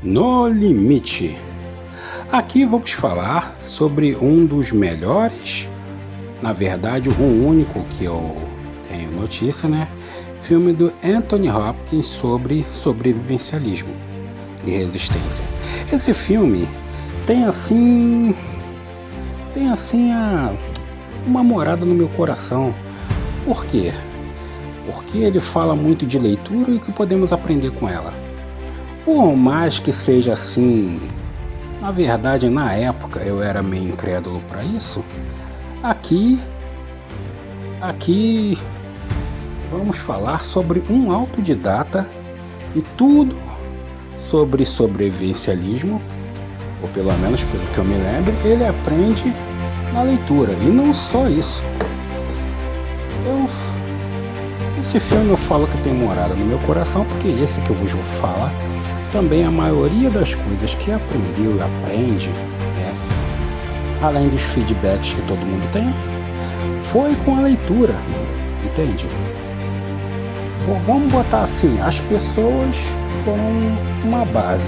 No Limite. Aqui vamos falar sobre um dos melhores, na verdade um único que eu tenho notícia, filme do Anthony Hopkins sobre sobrevivencialismo e resistência. Esse filme tem uma morada no meu coração. Por quê? Porque ele fala muito de leitura e o que podemos aprender com ela. Por mais que seja assim, na verdade, na época eu era meio incrédulo para isso. Aqui vamos falar sobre um autodidata e tudo sobre sobrevivencialismo, ou pelo menos pelo que eu me lembro, ele aprende na leitura. E não só isso. Esse filme eu falo que tem morada no meu coração, porque esse que eu vos vou falar, também a maioria das coisas que aprendeu e aprende, além dos feedbacks que todo mundo tem, foi com a leitura, entende? Vamos botar assim, as pessoas foram uma base,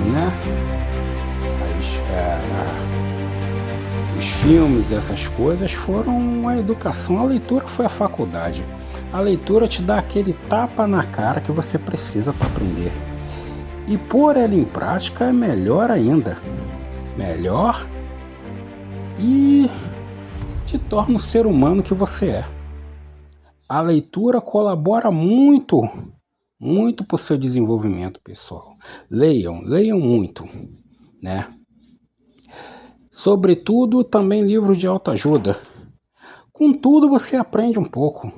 os filmes, essas coisas foram a educação, a leitura foi a faculdade. A leitura te dá aquele tapa na cara que você precisa para aprender. E pôr ela em prática é melhor ainda. Melhor e te torna o ser humano que você é. A leitura colabora muito para o seu desenvolvimento, pessoal. Leiam muito, Sobretudo também livros de autoajuda. Com tudo você aprende um pouco,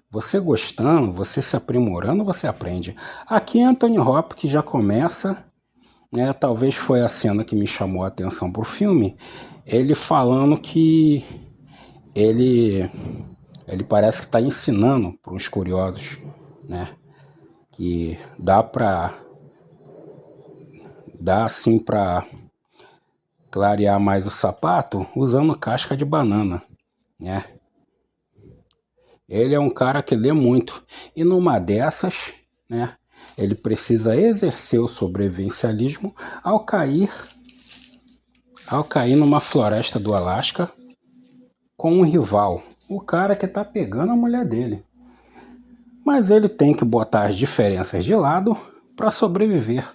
Você gostando, você se aprimorando, você aprende. Aqui Anthony Hopkins já começa, talvez foi a cena que me chamou a atenção pro filme, ele falando que ele parece que está ensinando para os curiosos, que dá assim para clarear mais o sapato usando casca de banana, Ele é um cara que lê muito e numa dessas, ele precisa exercer o sobrevivencialismo ao cair numa floresta do Alasca com um rival, o cara que está pegando a mulher dele. Mas ele tem que botar as diferenças de lado para sobreviver,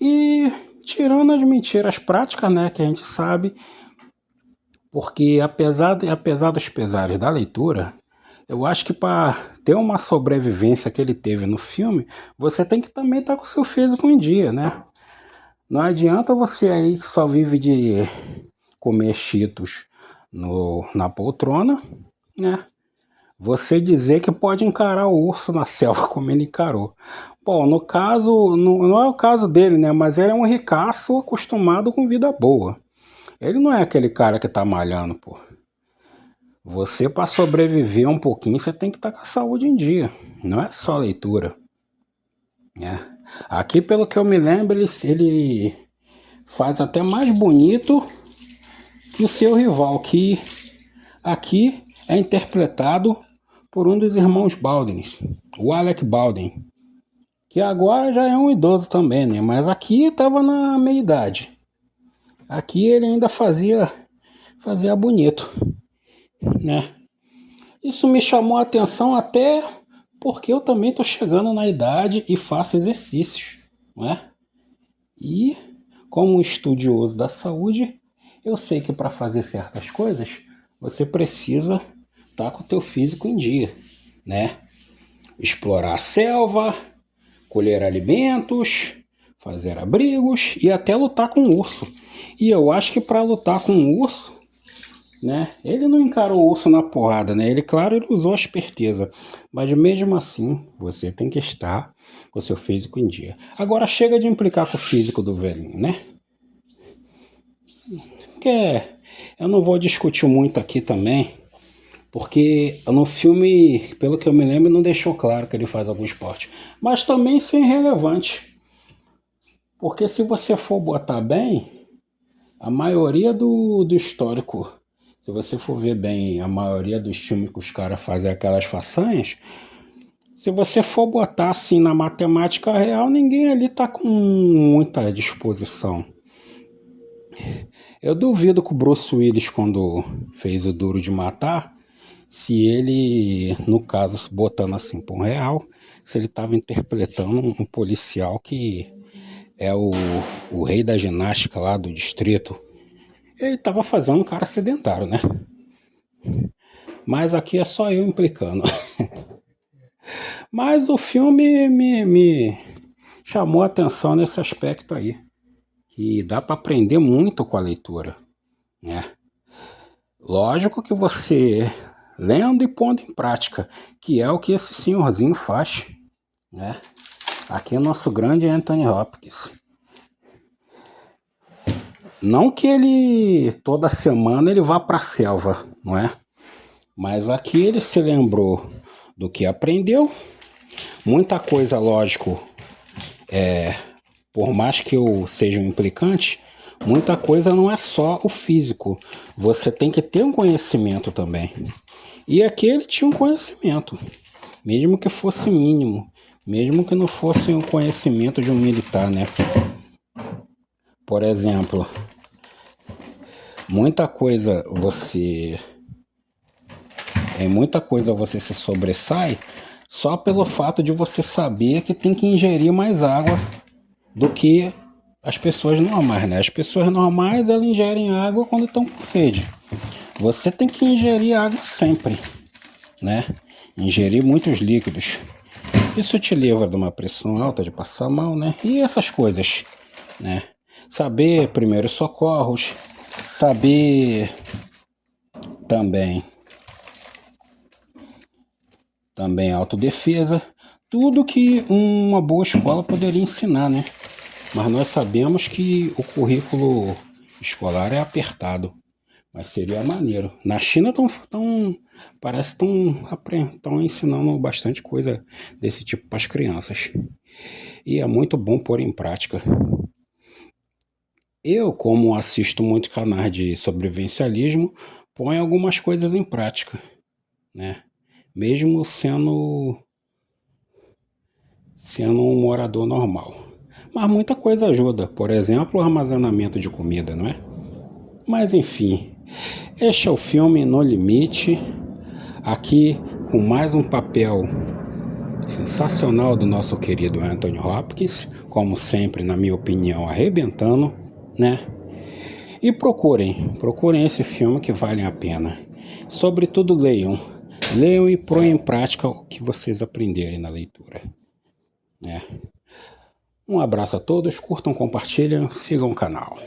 E tirando as mentiras práticas, que a gente sabe, porque apesar dos pesares da leitura, eu acho que para ter uma sobrevivência que ele teve no filme, você tem que também estar com o seu físico em dia, Não adianta você aí que só vive de comer cheetos na poltrona, Você dizer que pode encarar o urso na selva como ele encarou. Bom, no caso, não é o caso dele, Mas ele é um ricaço acostumado com vida boa. Ele não é aquele cara que tá malhando, pô. Você, para sobreviver um pouquinho, você tem que estar com a saúde em dia. Não é só leitura. Aqui, pelo que eu me lembro, ele faz até mais bonito que o seu rival, que aqui é interpretado por um dos irmãos Baldwin, o Alec Baldwin, que agora já é um idoso também, Mas aqui estava na meia-idade. Aqui ele ainda fazia bonito, Isso me chamou a atenção até porque eu também estou chegando na idade e faço exercícios, E, como um estudioso da saúde, eu sei que para fazer certas coisas, você precisa estar com o teu físico em dia, Explorar a selva, colher alimentos, fazer abrigos e até lutar com o urso. E eu acho que para lutar com o urso, ele não encarou o urso na porrada, Ele, claro, ele usou a esperteza. Mas mesmo assim, você tem que estar com o seu físico em dia. Agora chega de implicar com o físico do velhinho, Porque eu não vou discutir muito aqui também, porque no filme, pelo que eu me lembro, não deixou claro que ele faz algum esporte. Mas também isso é irrelevante. Porque se você for botar bem, a maioria do histórico, se você for ver bem, a maioria dos filmes que os caras fazem aquelas façanhas, Se você for botar assim na matemática real, ninguém ali tá com muita disposição. Eu duvido que o Bruce Willis, quando fez o Duro de Matar, se ele, no caso, botando assim para um real, se ele estava interpretando um policial que é o rei da ginástica lá do distrito. Ele estava fazendo um cara sedentário, né? Mas aqui é só eu implicando. Mas o filme me chamou a atenção nesse aspecto aí. E dá para aprender muito com a leitura, né? Lógico que você lendo e pondo em prática, que é o que esse senhorzinho faz, né? Aqui é o nosso grande Anthony Hopkins. Não que ele toda semana ele vá para a selva, não é? Mas aqui ele se lembrou do que aprendeu. Muita coisa, lógico, por mais que eu seja um implicante, muita coisa não é só o físico. Você tem que ter um conhecimento também. E aqui ele tinha um conhecimento, mesmo que fosse mínimo, mesmo que não fosse um conhecimento de um militar, né? Por exemplo, muita coisa você se sobressai só pelo fato de você saber que tem que ingerir mais água do que as pessoas normais, né? As pessoas normais, elas ingerem água quando estão com sede. Você tem que ingerir água sempre, né? Ingerir muitos líquidos. Isso te livra de uma pressão alta, de passar mal, né? E essas coisas, né? Saber primeiros socorros, saber também autodefesa, tudo que uma boa escola poderia ensinar, né? Mas nós sabemos que o currículo escolar é apertado, mas seria maneiro. Na China parece que estão ensinando bastante coisa desse tipo para as crianças. E é muito bom pôr em prática. Eu, como assisto muito canais de sobrevivencialismo, ponho algumas coisas em prática, né? Mesmo sendo um morador normal. Mas muita coisa ajuda, por exemplo, o armazenamento de comida, não é? Mas enfim, este é o filme No Limite, aqui com mais um papel sensacional do nosso querido Anthony Hopkins, como sempre, na minha opinião, arrebentando, né? E procurem esse filme que vale a pena. Sobretudo leiam e ponham em prática o que vocês aprenderem na leitura, né? Um abraço a todos, curtam, compartilhem, sigam o canal.